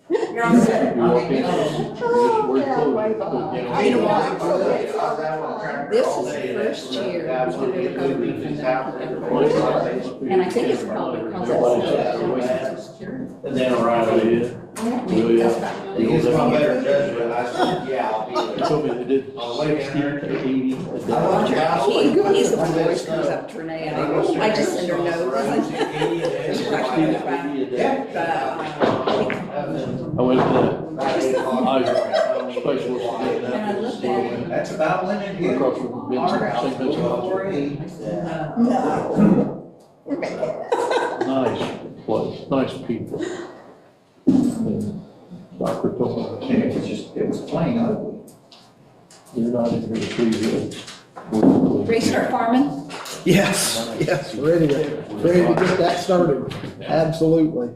You're on set. You walk in, Oh, we're yeah, closed. way But, you know, behind. You know what? This is the first year we've ever got a refund that I could ever. And I think it's probably because it's Social Security. And then right away. That's He was my about better judgment. I said, yeah, I'll be They there. told me they did 60 to 80 a day. He's the one that always comes up to Renee, and I just send her notes. I went to the eye specialist. And I looked at it. That's about when it hit. Across from Vincent, St. Vincent. No. Nice place, nice people. And Doctor told me, It was plain ugly. they're not in here to please you. Restart farming? Yes, yes, ready to get that started, absolutely.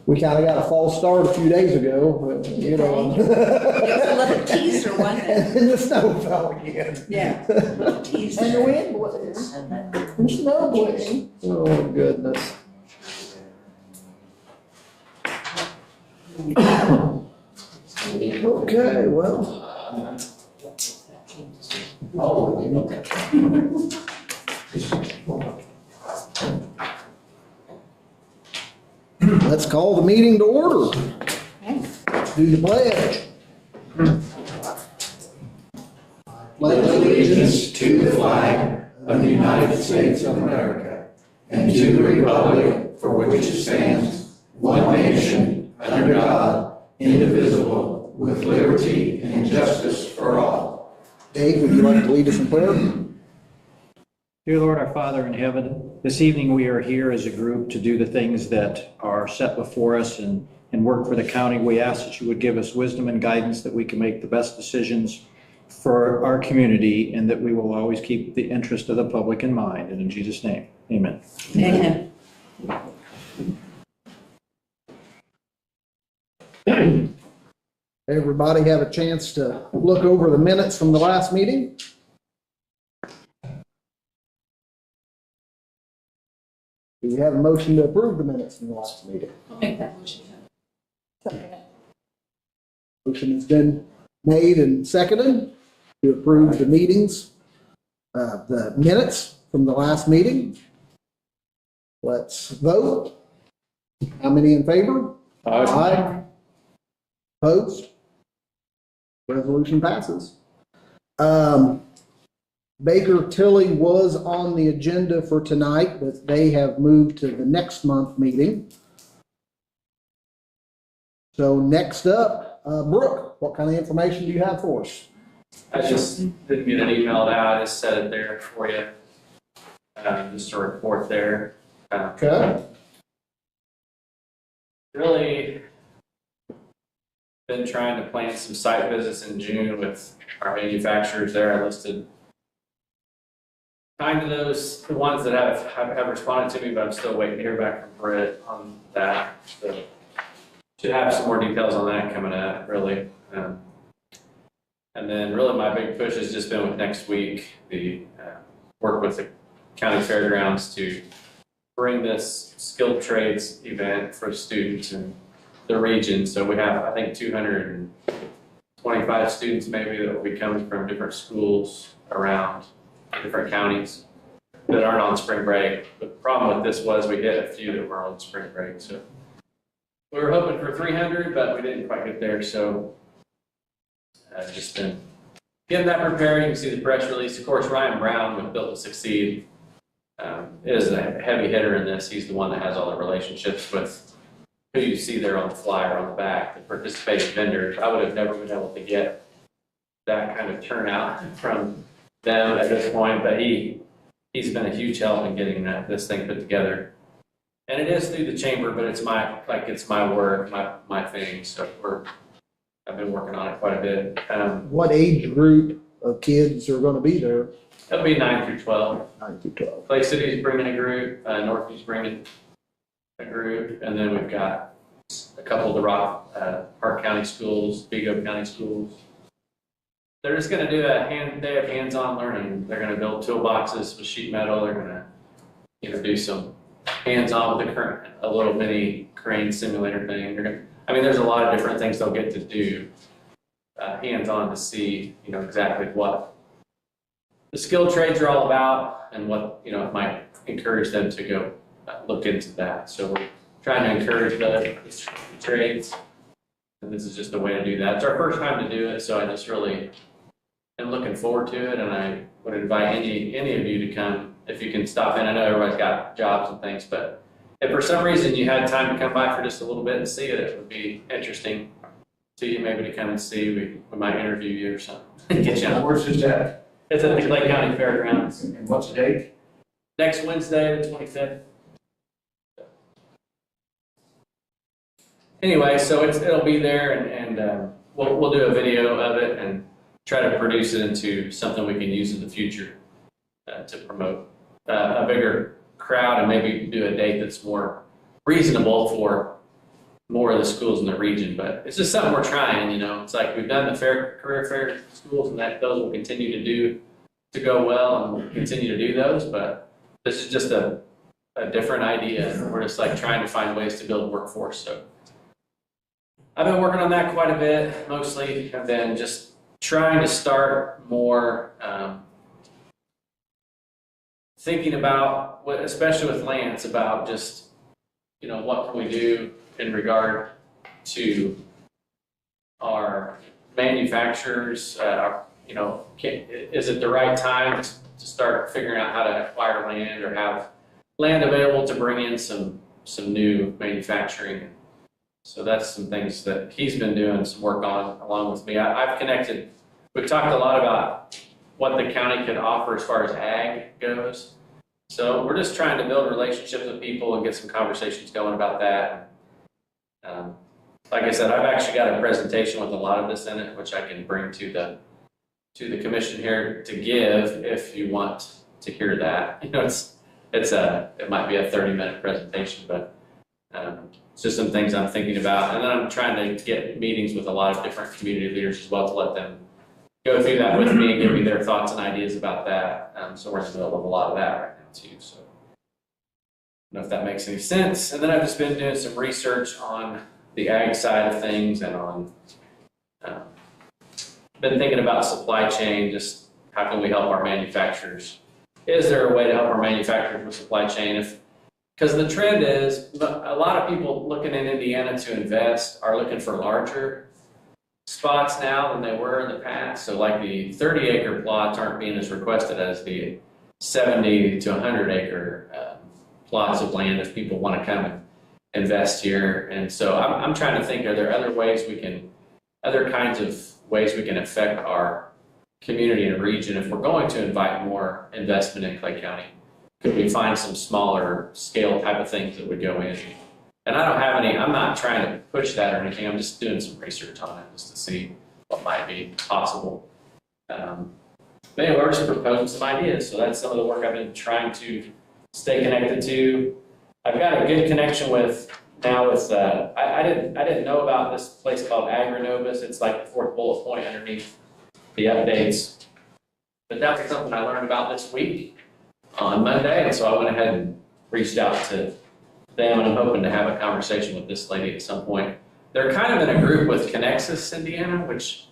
We kinda got a false start a few days ago, but, you know. It was a little teaser, wasn't it? And then the snow fell again. Yeah, a little teaser. And the wind blows, and snow blows. Oh, goodness. Okay, well. Let's call the meeting to order. Do the pledge. Pledge Allegiance to the flag of the United States of America and to the republic for which it stands, one nation, under God, indivisible, with liberty and justice for all. Dave, would you like to lead us in prayer? Dear Lord, our Father in heaven, this evening we are here as a group to do the things that are set before us and work for the county. We ask that you would give us wisdom and guidance that we can make the best decisions for our community and that we will always keep the interest of the public in mind. And in Jesus' name, amen. Amen. Everybody have a chance to look over the minutes from the last meeting? Do we have a motion to approve the minutes from the last meeting? I'll make that motion. Motion has been made and seconded to approve the the minutes from the last meeting. Let's vote. How many in favor? Aye. Opposed? Resolution passes. Baker Tilly was on the agenda for tonight, but they have moved to the next month meeting. So next up, Brooke, what kind of information do you have for us? I just didn't get it emailed out, I just set it there for you. Just a report there. Okay. Really been trying to plan some site visits in June with our manufacturers there. I listed kind of the ones that have responded to me, but I'm still waiting to hear back from Britt on that. So should have some more details on that coming up, really. And then really my big push has just been with next week, the work with the county fairgrounds to bring this skilled trades event for students in the region. So we have, I think, 225 students maybe that will be coming from different schools around different counties that aren't on spring break. The problem with this was we hit a few that were on spring break. So we were hoping for 300, but we didn't quite get there. So I've just been getting that prepared. You can see the press release. Of course, Ryan Brown with Built to Succeed is a heavy hitter in this. He's the one that has all the relationships with who you see there on the flyer on the back, the participating vendors. I would have never been able to get that kind of turnout from them at this point, but he's been a huge help in getting this thing put together. And it is through the chamber, but it's my work, my thing. So I've been working on it quite a bit. What age group of kids are going to be there? It'll be 9 through 12. 9 through 12. Clay City's bringing a group, Northview's bringing a group, and then we've got a couple of the Park County schools, Vigo County schools. They're just going to do a day of hands-on learning. They're going to build toolboxes with sheet metal. They're going to do some hands-on with the current, a little mini crane simulator thing. There's a lot of different things they'll get to do, hands-on to see, exactly what the skilled trades are all about and what, it might encourage them to go look into that. So we're trying to encourage the trades, and this is just a way to do that. It's our first time to do it, so I just really am looking forward to it, and I would invite any of you to come if you can stop in. I know everybody's got jobs and things, but if for some reason you had time to come by for just a little bit and see it, it would be interesting to you maybe to come and see. We might interview you or something. Get you on. Where's this at? It's at the Clay County Fairgrounds. And what's the date? Next Wednesday, the 25th. Anyway, so it'll be there, and we'll do a video of it and try to produce it into something we can use in the future to promote a bigger crowd, and maybe do a date that's more reasonable for more of the schools in the region. But it's just something we're trying. It's like we've done the career fair schools, and those will continue to go well, and we'll continue to do those. But this is just a different idea, and we're just like trying to find ways to build workforce. So I've been working on that quite a bit, mostly, and then just trying to start more thinking about, especially with Lance, about just, what can we do in regard to our manufacturers, is it the right time to start figuring out how to acquire land or have land available to bring in some new manufacturing. So that's some things that he's been doing some work on along with me. I've connected, we've talked a lot about what the county could offer as far as ag goes. So we're just trying to build relationships with people and get some conversations going about that. Like I said, I've actually got a presentation with a lot of this in it, which I can bring to the commission here to give if you want to hear that. It might be a 30-minute presentation, but it's just some things I'm thinking about. And then I'm trying to get meetings with a lot of different community leaders as well to let them go through that with me and give me their thoughts and ideas about that. So we're in the middle of a lot of that right now too. So I don't know if that makes any sense. And then I've just been doing some research on the ag side of things and on been thinking about supply chain, just how can we help our manufacturers? Is there a way to help our manufacturers with supply chain? Because the trend is a lot of people looking in Indiana to invest are looking for larger spots now than they were in the past. So like the 30-acre plots aren't being as requested as the 70 to 100-acre plots of land if people want to come and invest here. And so I'm trying to think, are there other ways other kinds of ways we can affect our community and region if we're going to invite more investment in Clay County? Could we find some smaller scale type of things that would go in? And I don't have any, I'm not trying to push that or anything, I'm just doing some research on it just to see what might be possible. But anyway, we're just proposing some ideas, so that's some of the work I've been trying to stay connected to. I've got a good connection with I didn't know about this place called Agrinovus. It's like the fourth bullet point underneath the updates. But that was something I learned about this week on Monday, and so I went ahead and reached out to them, and I'm hoping to have a conversation with this lady at some point. They're kind of in a group with Connexus Indiana, which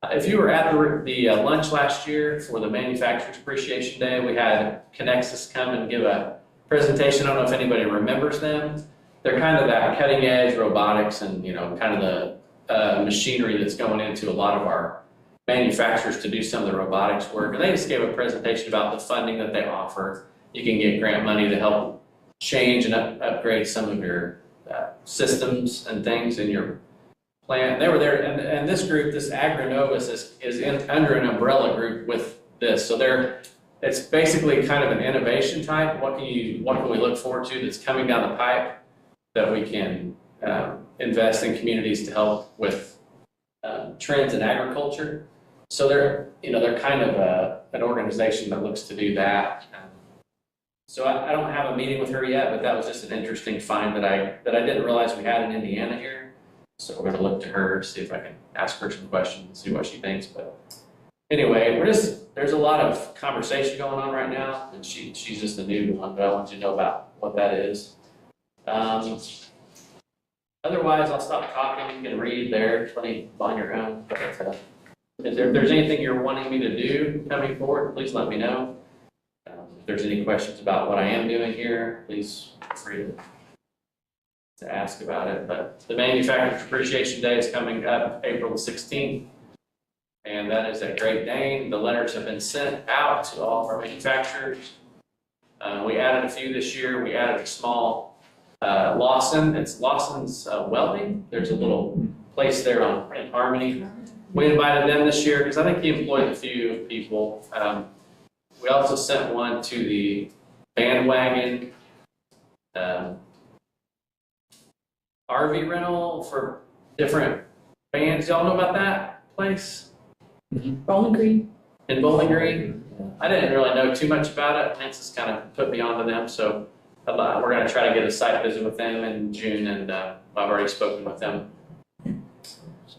if you were at the lunch last year for the Manufacturers Appreciation Day, we had Connexus come and give a presentation. I don't know if anybody remembers them. They're kind of that cutting edge robotics and, kind of the machinery that's going into a lot of our manufacturers to do some of the robotics work. And they just gave a presentation about the funding that they offer. You can get grant money to help change and upgrade some of your systems and things in your plant. They were there, and this group, this Agrinovus, is under an umbrella group with this. So it's basically kind of an innovation type. What can we look forward to that's coming down the pipe that we can invest in communities to help with trends in agriculture? So they're kind of an organization that looks to do that. So I don't have a meeting with her yet, but that was just an interesting find that I didn't realize we had in Indiana here. So we're going to look to her, see if I can ask her some questions and see what she thinks. But anyway, there's a lot of conversation going on right now, and she's just a new one, but I want you to know about what that is. Otherwise, I'll stop talking. You can read there, plenty on your own. But if there's anything you're wanting me to do coming forward, please let me know. If there's any questions about what I am doing here, please feel free to ask about it. But the Manufacturers Appreciation Day is coming up April the 16th, and that is at Great Dane. The letters have been sent out to all of our manufacturers. We added a few this year. We added a small Lawson. It's Lawson's Welding. There's a little place there in Harmony. We invited them this year because I think he employed a few people. We also sent one to the Bandwagon RV rental for different bands. Y'all know about that place? Bowling Green. In Bowling Green? I didn't really know too much about it. Lance has kind of put me onto them, so we're going to try to get a site visit with them in June, and I've already spoken with them.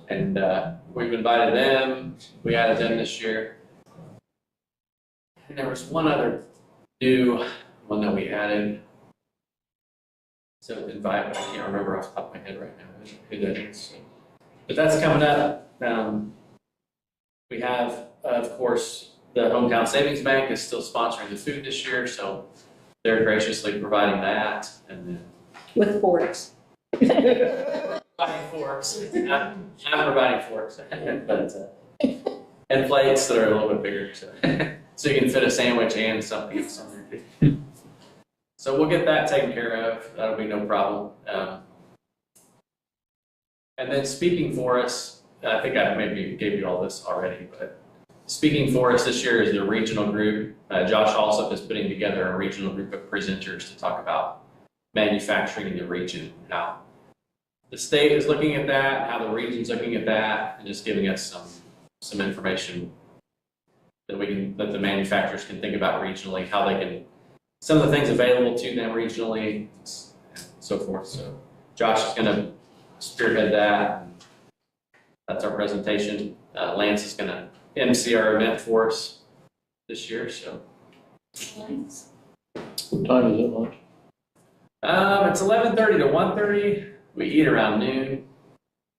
And we've invited them. We added them this year. And there was one other new one that we added. So invite, but I can't remember off the top of my head right now who that is. But that's coming up. We have, of course, the Hometown Savings Bank is still sponsoring the food this year, so they're graciously providing that. And then With forks. providing forks. I'm providing forks, but and plates that are a little bit bigger, so you can fit a sandwich and something else on there too. So we'll get that taken care of. That'll be no problem. And then Speaking for Us, I think I maybe gave you all this already, but Speaking for Us this year is the regional group. Josh Alsop is putting together a regional group of presenters to talk about manufacturing in the region, how the state is looking at that, how the region's looking at that, and just giving us some information that the manufacturers can think about regionally, how they can, some of the things available to them regionally, and so forth. So Josh is going to spearhead that. That's our presentation. Lance is going to MC our event for us this year. So Nice. What time is it, lunch? it's 11:30 to 1:30. We eat around noon.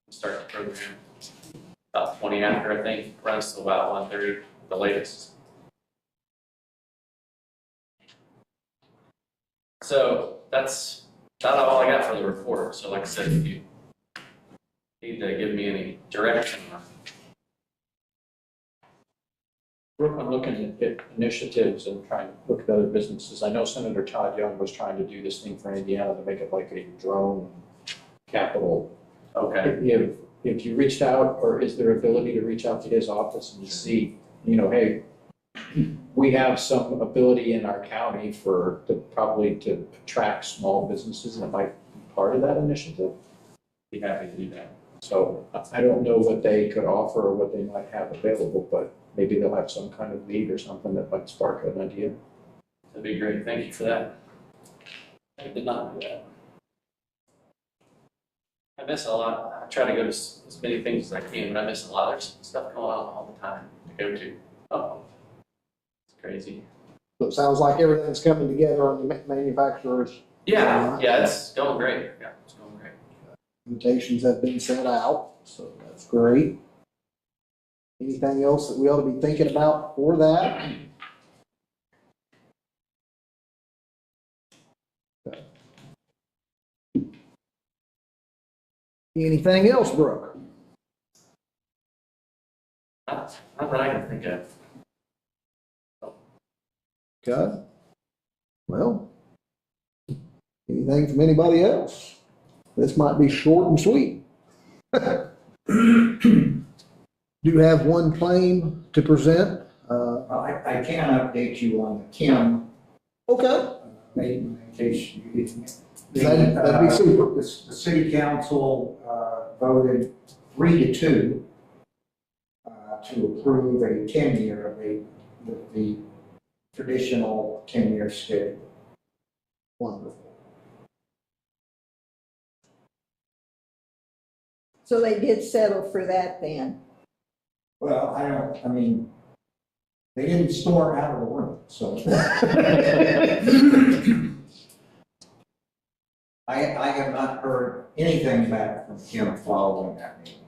Start the program about 20 after, I think. Runs till about 1:30, the latest. So that's all I got for the report. So like I said, if you need to give me any direction. Brooke, I'm looking at initiatives and trying to look at other businesses. I know Senator Todd Young was trying to do this thing for Indiana to make it like a drone capital. Okay. If you reached out, or is there ability to reach out to his office and see, hey, we have some ability in our county probably to attract small businesses that might be part of that initiative? Be happy to do that. So I don't know what they could offer or what they might have available, but maybe they'll have some kind of lead or something that might spark an idea. That'd be great. Thank you for that. I did not do that. I miss a lot. I try to go to as many things as I can, but I miss a lot. There's stuff going on all the time to go to. Oh, it's crazy. So it sounds like everything's coming together on the manufacturers. Yeah, it's going great. Yeah, it's going great. Invitations have been sent out, so that's great. Anything else that we ought to be thinking about for that? Anything else, Brooke? Not that I can think of. Okay. Well, anything from anybody else? This might be short and sweet. Do have one claim to present. I can update you on the Kim, Okay. in case you didn't. That'd be super. The city council voted 3-2 to approve a 10-year, the traditional 10-year schedule. Wonderful. So they did settle for that then? Well, they didn't storm out of the room, so. I have not heard anything back from Kim following that meeting.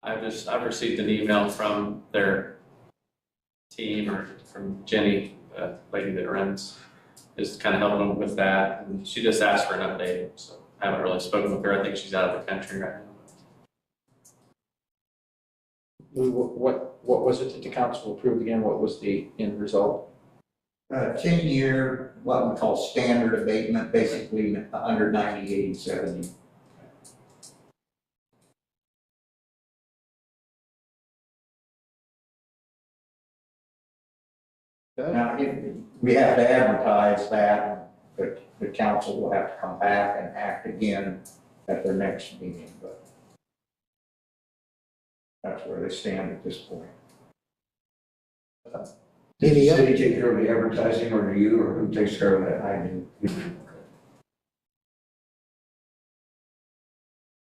I've received an email from their team or from Jenny, the lady that runs, is kind of helping them with that. And she just asked for an update, so I haven't really spoken with her. I think she's out of the country right now. What was it that the council approved again? What was the end result? 10-year, what we call standard abatement, basically under 90, 80, 70. Now, we have to advertise that, but the council will have to come back and act again at their next meeting, but that's where they stand at this point. Does the city take care of the advertising, or do you, or who takes care of that? I do.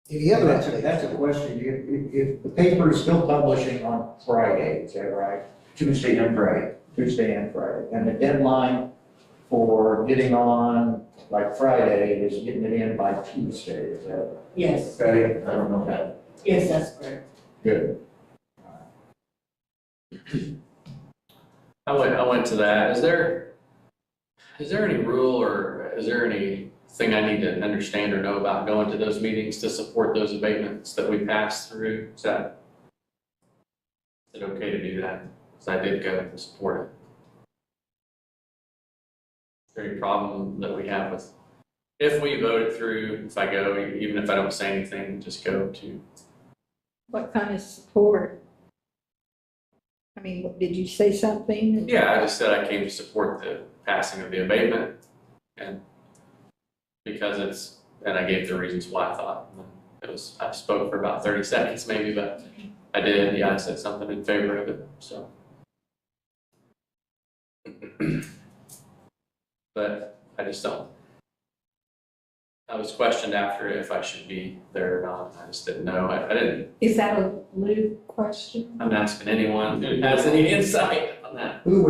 Any other That's updates? a question. If the paper is still publishing on Friday, is that right? Tuesday and Friday. Tuesday and Friday. And the deadline for getting on like Friday is getting it in by Tuesday, is that Yes, okay? I don't know that. yes, that's correct. Good. I went to that. Is there any rule or is there anything I need to understand or know about going to those meetings to support those abatements that we passed through? Is it okay to do that? Because I did go to support it. Is there any problem that we have with, if we vote it through, if I go, even if I don't say anything, just go to? What kind of support? I mean, did you say something? Yeah, I just said I came to support the passing of the abatement, and because and I gave the reasons why I thought. I spoke for about 30 seconds maybe, but I did, yeah, I said something in favor of it, so. But I just don't. I was questioned after if I should be there or not. I just didn't know. I didn't. Is that a lewd question? I'm asking anyone who has any insight on that. Who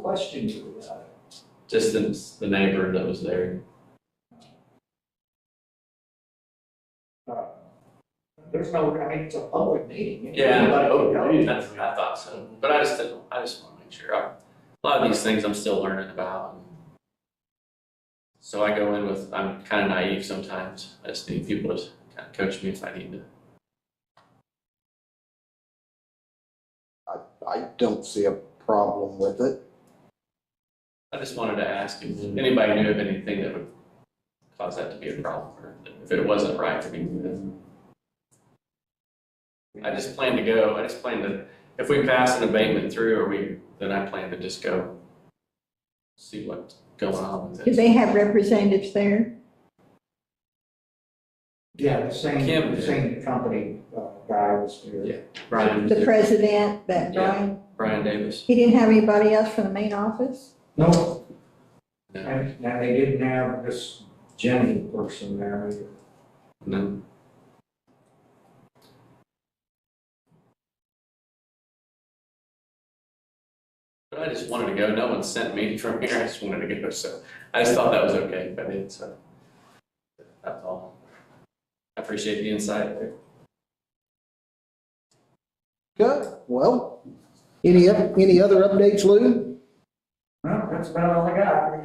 questioned you about it? Just the neighbor that was there. There's no, I mean, it's a public meeting. Yeah, Anybody can go. I thought so. But I just want to make sure. A lot of these things I'm still learning about. So I go in with, I'm kind of naive sometimes. I just need people to kind of coach me if I need to. I don't see a problem with it. I just wanted to ask if anybody knew of anything that would cause that to be a problem, or if it wasn't right for me to do this. I just plan to go. I just plan to, if we pass an abatement through, then I plan to just go see what's going on with Do it. they have representatives there? Yeah, the Kim did. same company guy was there. Yeah. Brian. The president, that Yeah. Brian, Brian Davis. he didn't have anybody else from the main office? No, No. and now they didn't have this Jenny person there either. No. But I just wanted to go. No one sent me from here. I just wanted to go. So I just thought that was okay if I did. So that's all. I appreciate the insight there. Good, well, any other updates, Lou? Well, that's about all I got. We've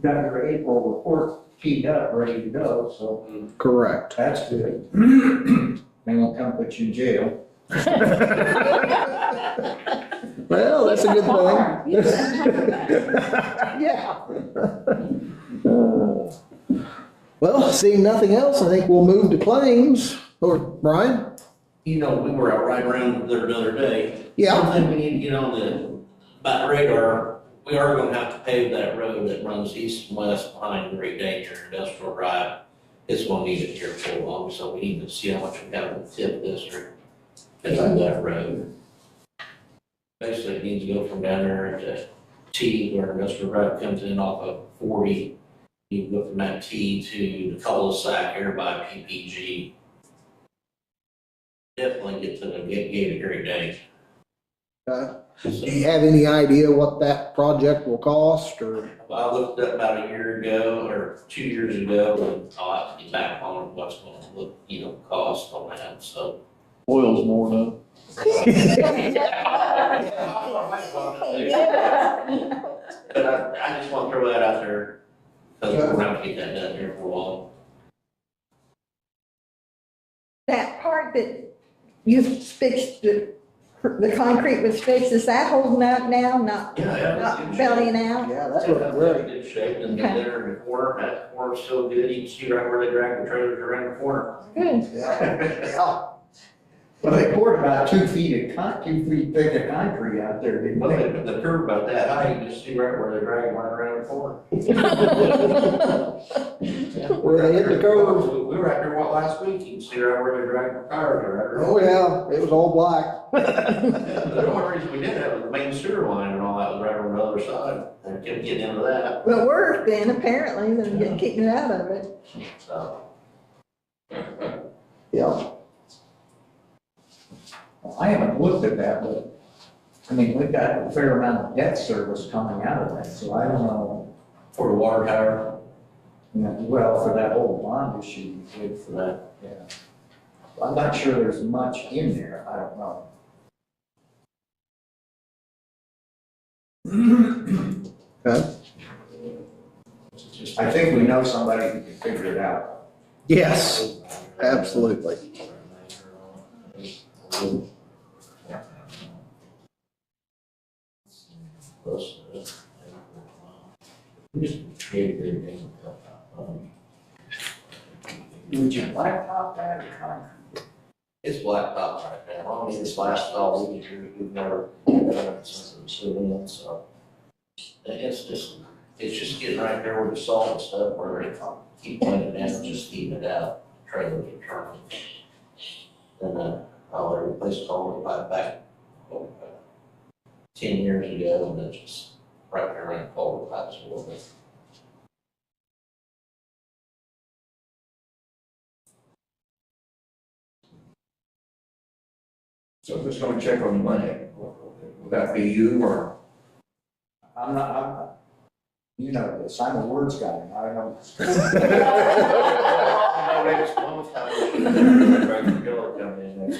got your April report keyed up, ready to go, so Correct. that's good. They won't come put you in jail. Well, that's a good thing. You don't have that. Yeah. Well, seeing nothing else, I think we'll move to claims. Or, Brian? You know, we were out right around there the other day. Yeah. Something we need to get on the radar, we are gonna have to pave that road that runs east and west behind Great Danger Industrial Drive. It's gonna need it here for long, so we need to see how much we have in the TIP district to do that road. Basically, it needs to go from down there to T, where Industrial Drive comes in off of 40. You can go from that T to the cul-de-sac here by PPG. Definitely get to the gate of Great Danger. Do you have any idea what that project will cost, or? I looked up about a year ago or 2 years ago, and I'll have to get back on what's gonna look, cost on that, so. Oil's more though. But I just want to throw that out there, because we're gonna have to get that done here for a while. That part that you fixed, the concrete was fixed, is that holding up now, not Yeah. bellying out? Yeah, That's that's what what, I'm in good shape, and Okay. there in the corner, that corner's still good, you can see right where they drag the trailers around the corner. Good. yeah. Well, they poured about 2 feet of 2 feet thick of concrete out there, didn't Well, they they? put the curb about that high, you can just see right where they're dragging right around the corner. Where they hit the curve. We were out there, last week, you can see right where they're dragging the cars around. Oh, yeah, it was all black. The only reason we did that was the main sewer line and all that was right on the other side, and couldn't get into that, Well, worse then, apparently, than keeping it out of it. so. Yeah. Well, I haven't looked at that, but, I mean, we've got a fair amount of debt service coming out of that, so I don't know. For the water tower, Well, for that whole bond issue we did for that, yeah. I'm not sure there's much in there, I don't know. Okay. I think we know somebody who can figure it out. Yes, absolutely. Would you blacktop that or concrete? it's blacktop right now, I mean, it's lasted all week, we've never done it since it was put in, so. It's just getting right there with the salt and stuff, where they keep laying it down, just heating it out, trailers are turning. And, I'll replace all the pipe back, 10 years ago, and then just right there around culvert pipes a little bit. So who's gonna check on the money? Would that be you or? I'm not, you know this, I'm a words guy, I know. Next month, next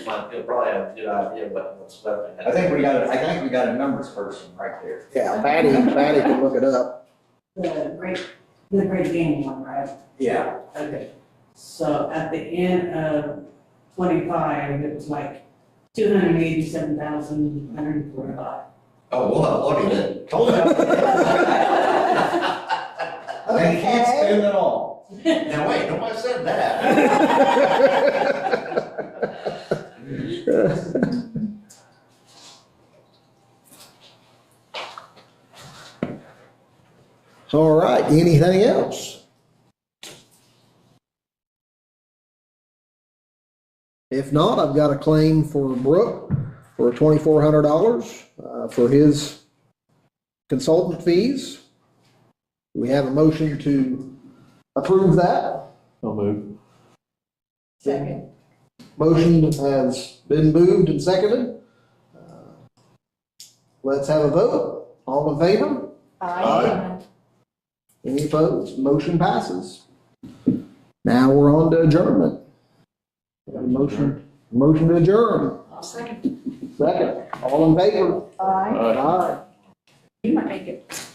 month, you'll probably have a good idea what's left. I think we got a numbers person right there. Yeah, Patty can look it up. The great game one, right? Yeah. Okay. So at the end of 25, it was like 287,145. Oh, well, look at it. Told you. They can't spend it all. Now, wait, nobody said that. All right, anything else? If not, I've got a claim for Brooke for $2,400 for his consultant fees. Do we have a motion to approve that? I'll move. Second. Motion has been moved and seconded. Let's have a vote. All in favor? Aye. Any opposed? Motion passes. Now we're on to adjournment. Got a motion to adjourn. I'll second. Second. All in favor? Aye. Aye. You might make it.